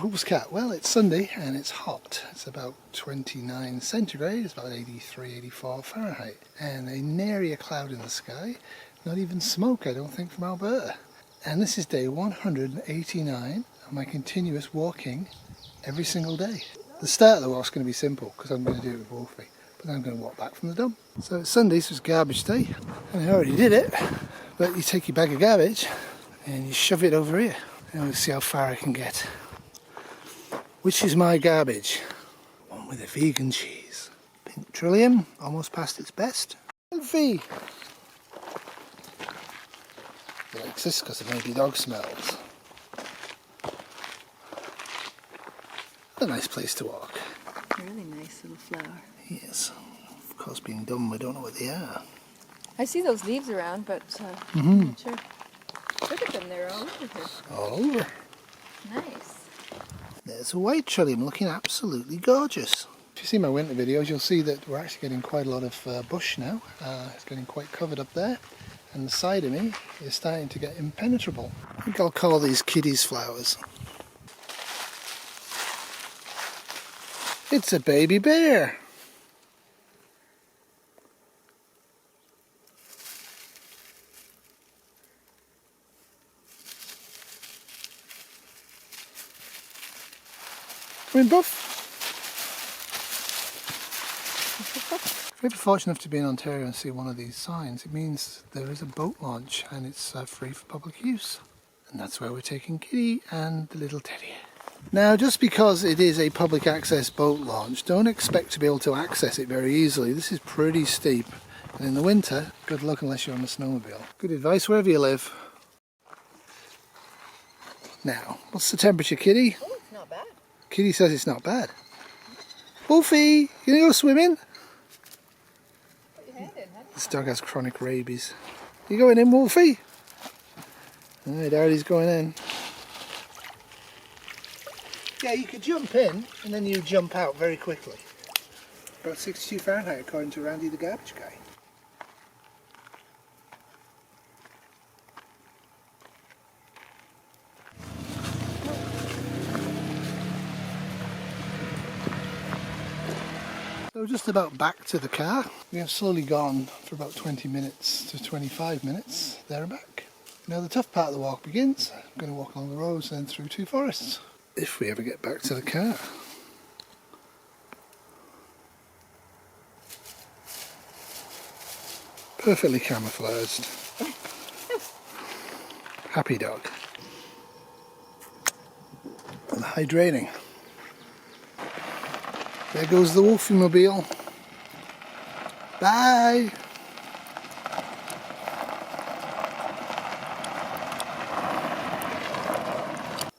Huples Cat. Well, it's Sunday and it's hot. It's about 29 centigrade, it's about 83, 84 Fahrenheit. And a nary a cloud in the sky, not even smoke I don't think from Alberta. And this is day 189 of my continuous walking every single day. The start of the walk's going to be simple because I'm going to do it with Wolfie, but then I'm going to walk back from the dump. So it's Sunday, so it's garbage day, and I already did it, but you take your bag of garbage and you shove it over here. And we'll see how far I can get. Which is my garbage? One with a vegan cheese. Pink trillium, almost past its best. Wolfie! He likes this because of maybe dog smells. A nice place to walk. Really nice little flower. Yes. Of course, being dumb, we don't know what they are. I see those leaves around, but I'm not sure. Look at them, they're all over here. All over. Nice. There's a white trillium looking absolutely gorgeous. If you see my winter videos, you'll see that we're actually getting quite a lot of bush now. It's getting quite covered up there. And the side of me is starting to get impenetrable. I think I'll call these kitties flowers. It's a baby bear. Come in, Buff. If we're fortunate enough to be in Ontario and see one of these signs, it means there is a boat launch and it's free for public use. And that's where we're taking Kitty and the little teddy. Now, just because it is a public access boat launch, don't expect to be able to access it very easily. This is pretty steep. And in the winter, good luck unless you're on a snowmobile. Good advice wherever you live. Now, what's the temperature, Kitty? Oh, it's not bad. Kitty says it's not bad. Wolfie, you gonna go swimming? Put your hand in, huh? This dog has chronic rabies. You going in, Wolfie? Alright, Daddy's going in. Yeah, you could jump in and then you jump out very quickly. About 62 Fahrenheit according to Randy the garbage guy. So just about back to the car. We have slowly gone for about 20 minutes to 25 minutes, there and back. Now the tough part of the walk begins. I'm going to walk along the roads and then through two forests. If we ever get back to the car. Perfectly camouflaged. Happy dog. And hydrating. There goes the Wolfie mobile. Bye!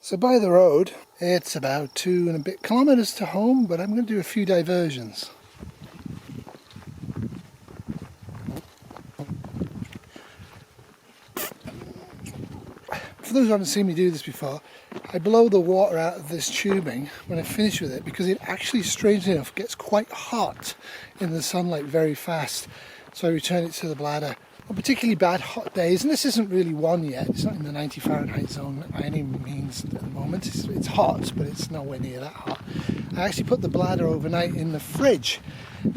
So by the road, it's about 2 and a bit kilometres to home, but I'm going to do a few diversions. For those who haven't seen me do this before, I blow the water out of this tubing when I finish with it because it actually, strangely enough, gets quite hot in the sunlight very fast. So I return it to the bladder. On particularly bad hot days, and this isn't really one yet, it's not in the 90 Fahrenheit zone by any means at the moment. It's hot, but it's nowhere near that hot. I actually put the bladder overnight in the fridge,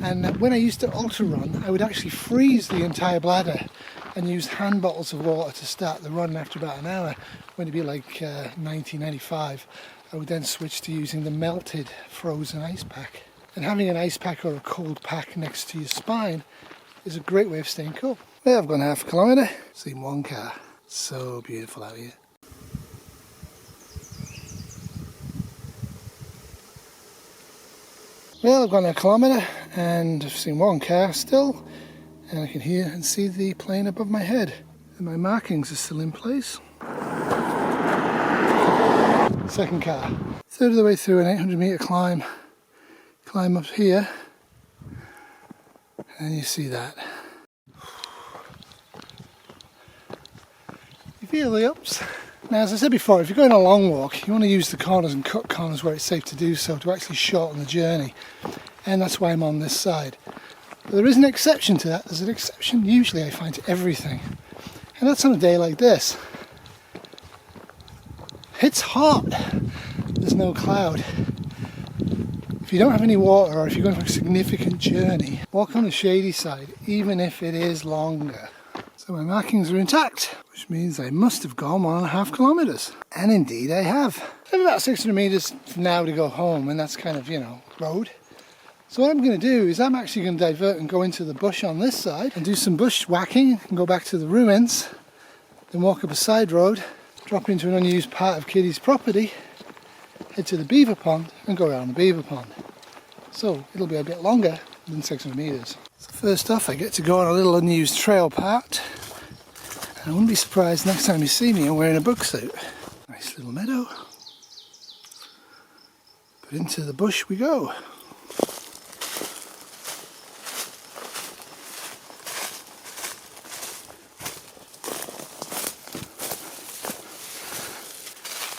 and when I used to ultra run, I would actually freeze the entire bladder and use hand bottles of water to start the run. After about an hour, when it'd be like 90, 95, I would then switch to using the melted frozen ice pack. And having an ice pack or a cold pack next to your spine is a great way of staying cool. Well, I've gone half a kilometre, seen one car. So beautiful out here. Well, I've gone a kilometre and I've seen one car still, and I can hear and see the plane above my head. And my markings are still in place. Second car. Third of the way through an 800 metre climb. Climb up here, and you see that. You feel the ups. Now, as I said before, if you're going a long walk, you want to use the corners and cut corners where it's safe to do so to actually shorten the journey. And that's why I'm on this side. But there is an exception to that. There's an exception usually I find to everything. And that's on a day like this. It's hot. there's no cloud. If you don't have any water, or if you're going for a significant journey, walk on the shady side, even if it is longer. So my markings are intact, which means I must have gone 1.5 kilometers. And indeed I have. I have about 600 meters from now to go home, and that's kind of, you know, road. So what I'm going to do is I'm actually going to divert and go into the bush on this side and do some bush whacking and go back to the ruins, then walk up a side road, drop into an unused part of Kitty's property, head to the beaver pond and go around the beaver pond. So it'll be a bit longer than 600 meters. So first off, I get to go on a little unused trail part, and I wouldn't be surprised next time you see me I'm wearing a bug suit. Nice little meadow. But into the bush we go.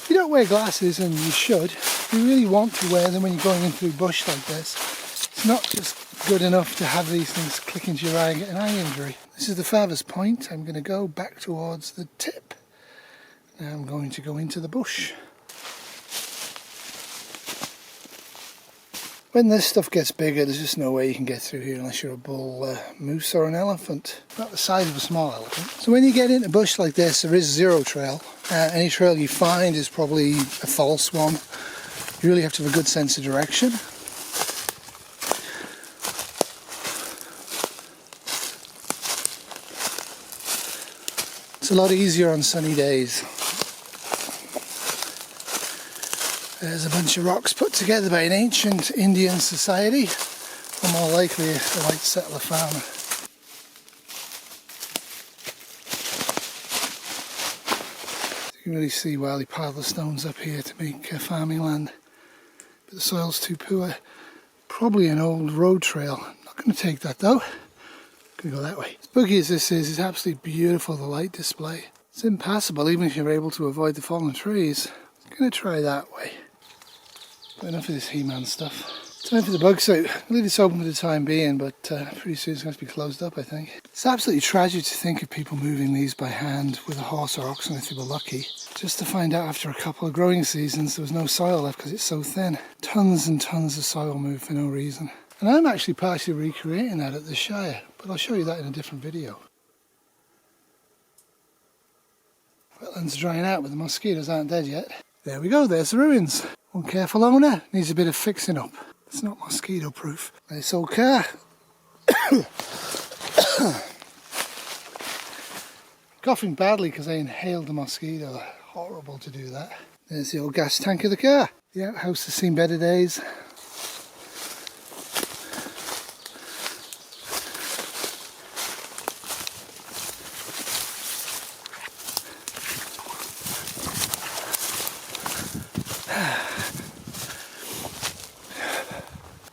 If you don't wear glasses, and you should, you really want to wear them when you're going in through bush like this. It's not just good enough to have these things click into your eye and get an eye injury. This is the farthest point. I'm going to go back towards the tip. Now I'm going to go into the bush. When this stuff gets bigger, there's just no way you can get through here unless you're a bull moose or an elephant. About the size of a small elephant. So when you get into bush like this, there is zero trail. Any trail you find is probably a false one. You really have to have a good sense of direction. It's a lot easier on sunny days. There's a bunch of rocks put together by an ancient Indian society, or more likely a white settler farmer. You can really see why they pile the stones up here to make farming land. But the soil's too poor. Probably an old road trail. I'm not going to take that though. I'm going to go that way. As boogie as this is, it's absolutely beautiful, the light display. It's impassable even if you're able to avoid the fallen trees. I'm going to try that way. But enough of this He-Man stuff. Time for the bug suit. I'll leave this open for the time being, but pretty soon it's going to be closed up, I think. It's absolutely tragic to think of people moving these by hand with a horse or oxen if they were lucky. Just to find out after a couple of growing seasons there was no soil left because it's so thin. Tons and tons of soil moved for no reason. And I'm actually partially recreating that at the Shire, but I'll show you that in a different video. Wetlands drying out, but the mosquitoes aren't dead yet. There we go, there's the ruins. One careful owner needs a bit of fixing up. It's not mosquito proof. Nice old car. Coughing badly because I inhaled the mosquito. Horrible to do that. There's the old gas tank of the car. The outhouse has seen better days.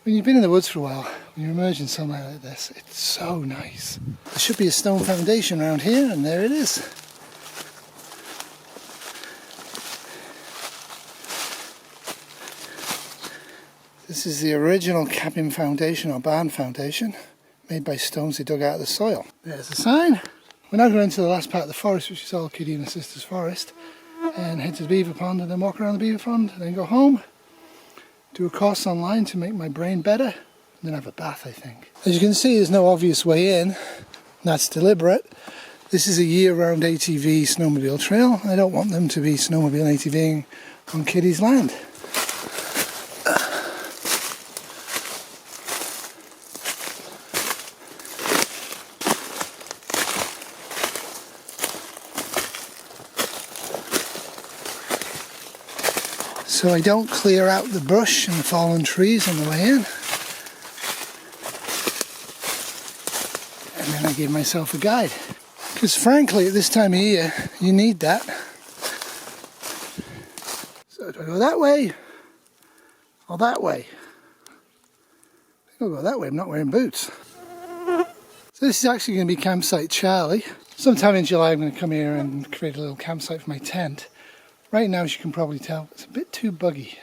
When you've been in the woods for a while, when you emerge in sunlight like this, it's so nice. There should be a stone foundation around here, and there it is. This is the original cabin foundation or barn foundation, made by stones they dug out of the soil. There's the sign. We're now going into the last part of the forest, which is all Kitty and her sister's forest, and head to the beaver pond, and then walk around the beaver pond, and then go home. Do a course online to make my brain better, and then have a bath, I think. As you can see, there's no obvious way in. That's deliberate. This is a year-round ATV snowmobile trail. I don't want them to be snowmobile ATVing on Kitty's land. So I don't clear out the brush and the fallen trees on the way in. And then I give myself a guide. Because frankly, at this time of year, you need that. So do I go that way? Or that way? I think I'll go that way, I'm not wearing boots. So this is actually going to be Campsite Charlie. Sometime in July I'm going to come here and create a little campsite for my tent. Right now, as you can probably tell, it's a bit too buggy.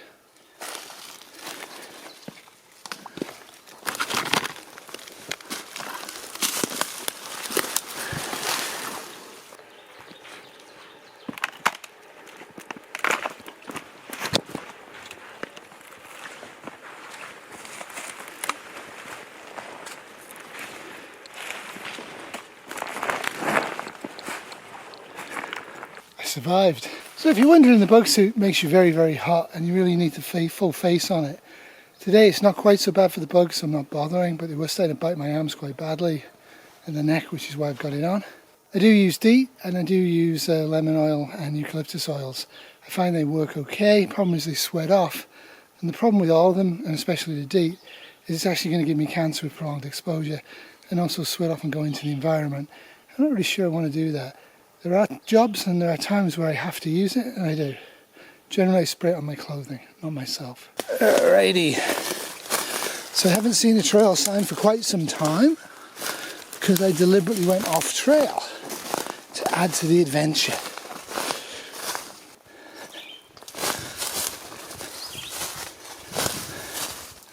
survived. So if you're wondering, the bug suit makes you very, very hot and you really need to full face on it. Today it's not quite so bad for the bugs, so I'm not bothering, but they were starting to bite my arms quite badly and the neck, which is why I've got it on. I do use DEET and I do use lemon oil and eucalyptus oils. I find they work okay. Problem is they sweat off, and the problem with all of them, and especially the DEET, is it's actually going to give me cancer with prolonged exposure and also sweat off and go into the environment. I'm not really sure I want to do that. There are jobs and there are times where I have to use it, and I do. Generally I spray it on my clothing, not myself. Alrighty. So I haven't seen a trail sign for quite some time because I deliberately went off trail to add to the adventure.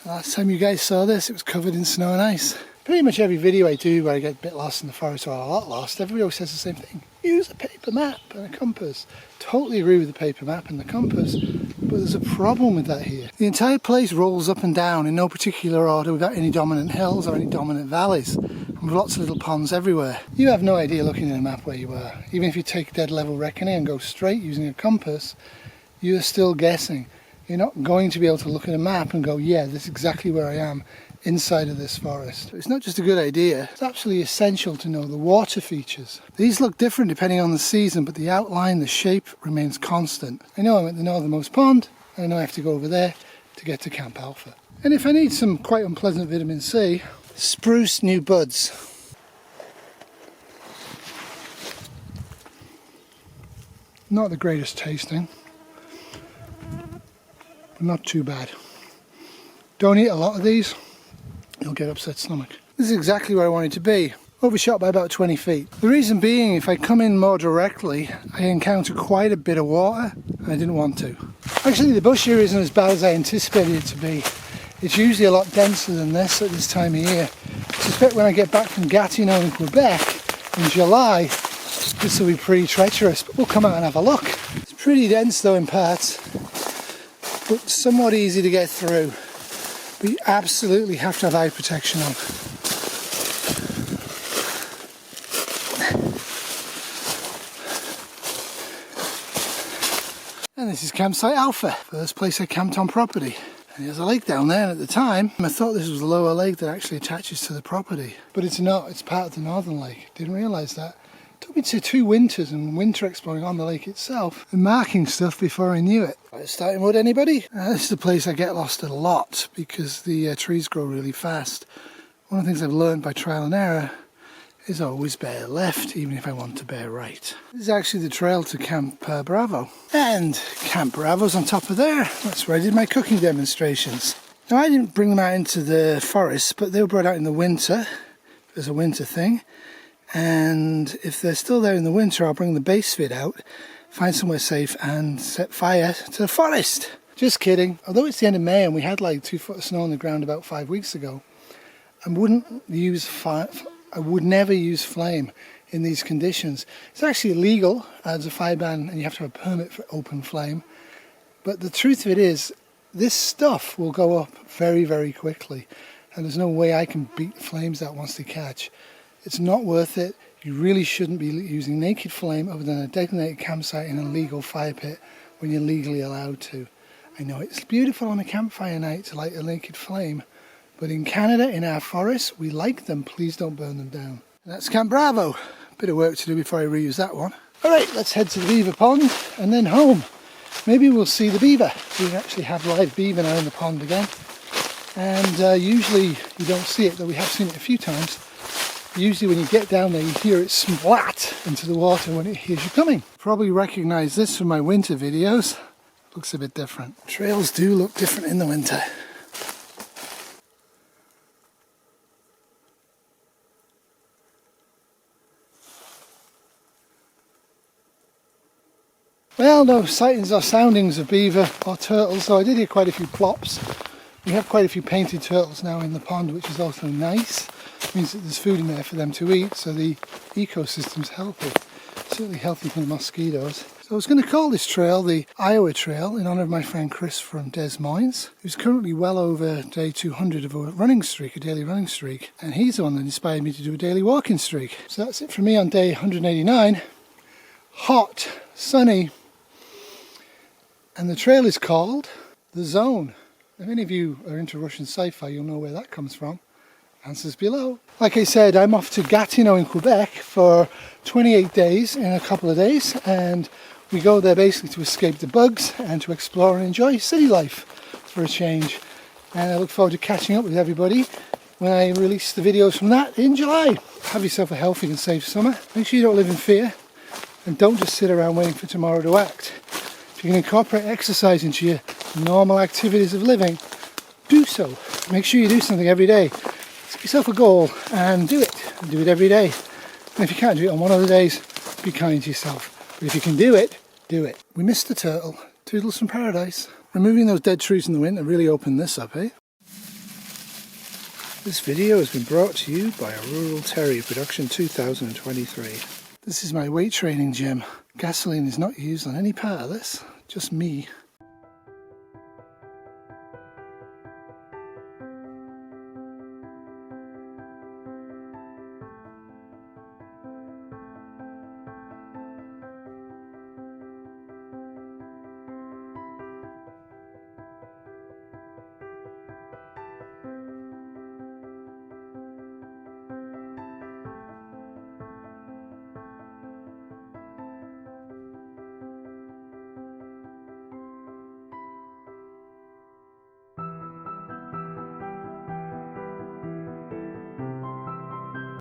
Last time you guys saw this, it was covered in snow and ice. Pretty much every video I do where I get a bit lost in the forest or a lot lost, everybody always says the same thing. Use a paper map and a compass. Totally agree with the paper map and the compass, but there's a problem with that here. The entire place rolls up and down in no particular order without any dominant hills or any dominant valleys, and with lots of little ponds everywhere. You have no idea looking at a map where you are. Even if you take dead level reckoning and go straight using a compass, you're still guessing. You're not going to be able to look at a map and go, yeah, this is exactly where I am inside of this forest. It's not just a good idea, it's absolutely essential to know the water features. These look different depending on the season, but the outline, the shape remains constant. I know I'm at the northernmost pond, and I know I have to go over there to get to Camp Alpha. And if I need some quite unpleasant vitamin C, spruce new buds. Not the greatest tasting, but not too bad. Don't eat a lot of these, you'll get upset stomach. This is exactly where I wanted to be, overshot by about 20 feet. The reason being, if I come in more directly, I encounter quite a bit of water, and I didn't want to. Actually, the bush here isn't as bad as I anticipated it to be. It's usually a lot denser than this at this time of year. I suspect when I get back from Gatineau in Quebec in July, this will be pretty treacherous, but we'll come out and have a look. It's pretty dense though in parts, but somewhat easy to get through. But you absolutely have to have eye protection on. And this is campsite Alpha, first place I camped on property. And there's a lake down there, and at the time I thought this was the lower lake that actually attaches to the property. But it's not, it's part of the northern lake. Didn't realise that. Took me to 2 winters and winter exploring on the lake itself and marking stuff before I knew it. Starting wood, anybody? This is the place I get lost a lot because the trees grow really fast. One of the things I've learned by trial and error is always bear left, even if I want to bear right. This is actually the trail to Camp Bravo. And Camp Bravo's on top of there. That's where I did my cooking demonstrations. Now I didn't bring them out into the forest, but they were brought out in the winter. There's a winter thing. And if they're still there in the winter, I'll bring the base fit out, find somewhere safe and set fire to the forest. Just kidding. Although it's the end of May and we had like 2 foot of snow on the ground about 5 weeks ago, I would never use flame in these conditions. It's actually illegal as a fire ban and you have to have a permit for open flame. But the truth of it is, this stuff will go up very, very quickly. And there's no way I can beat the flames out once they catch. It's not worth it. You really shouldn't be using naked flame other than a designated campsite in a legal fire pit when you're legally allowed to. I know it's beautiful on a campfire night to light a naked flame, but in Canada, in our forests, we like them. Please don't burn them down. And that's Camp Bravo. Bit of work to do before I reuse that one. Alright, let's head to the beaver pond and then home. Maybe we'll see the beaver. We actually have live beaver now in the pond again. And usually you don't see it, though we have seen it a few times. Usually when you get down there you hear it splat into the water when it hears you coming. Probably recognise this from my winter videos. Looks a bit different. Trails do look different in the winter. Well, no sightings or soundings of beaver or turtles, so I did hear quite a few plops. We have quite a few painted turtles now in the pond, which is also nice. It means that there's food in there for them to eat, so the ecosystem's healthy. Certainly healthy for the mosquitoes. So I was going to call this trail the Iowa Trail in honour of my friend Chris from Des Moines, who's currently well over day 200 of a running streak, a daily running streak. And he's the one that inspired me to do a daily walking streak. So that's it for me on day 189. hot, sunny, and the trail is called The Zone. If any of you are into Russian sci-fi, you'll know where that comes from. Answers below. Like I said, I'm off to Gatineau in Quebec for 28 days in a couple of days, and we go there basically to escape the bugs and to explore and enjoy city life for a change. And I look forward to catching up with everybody when I release the videos from that in July. Have yourself a healthy and safe summer. Make sure you don't live in fear, and don't just sit around waiting for tomorrow to act. If you can incorporate exercise into your normal activities of living, do so. Make sure you do something every day. Set yourself a goal and do it. Do it every day. And if you can't do it on one of the days, be kind to yourself. But if you can do it, do it. We missed the turtle. Toodles from paradise. Removing those dead trees in the wind really opened this up, eh? This video has been brought to you by a Rural Terrier Production 2023. This is my weight training gym. Gasoline is not used on any part of this, just me.